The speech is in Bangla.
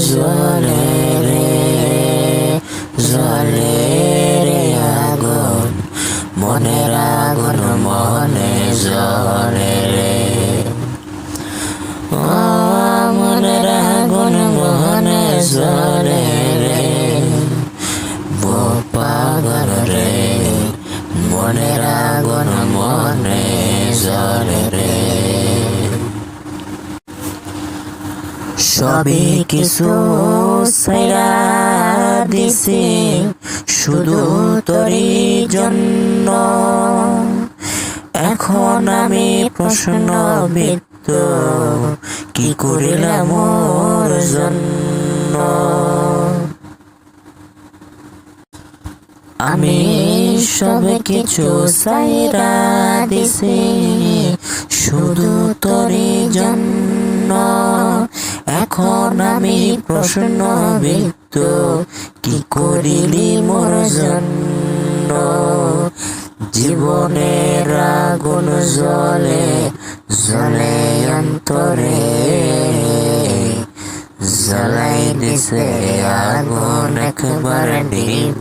জ্বলে রে, জ্বলে রে আগুন, মনের আগুন মনে জ্বলে রে। মনের আগুন মনে জ্বলে রে, পাগল রে, মনের আগুন মনে জ্বলে রে। সবই কিছু ছাইড়া দিছি শুধু তোরই জন্য, এখন আমি প্রশ্নবিদ্ধ, কি করিলাম মোর জন্য। আমি সব কিছু ছাইড়া দিছি শুধু তোরই জন্য, এখন আমি প্রশ্নবিদ্ধ, কি করিলি মোর জন্য। জীবনের আগুন জ্বলে জ্বলে অন্তরে, জ্বলাই দিছে আগুন একবার নিবা।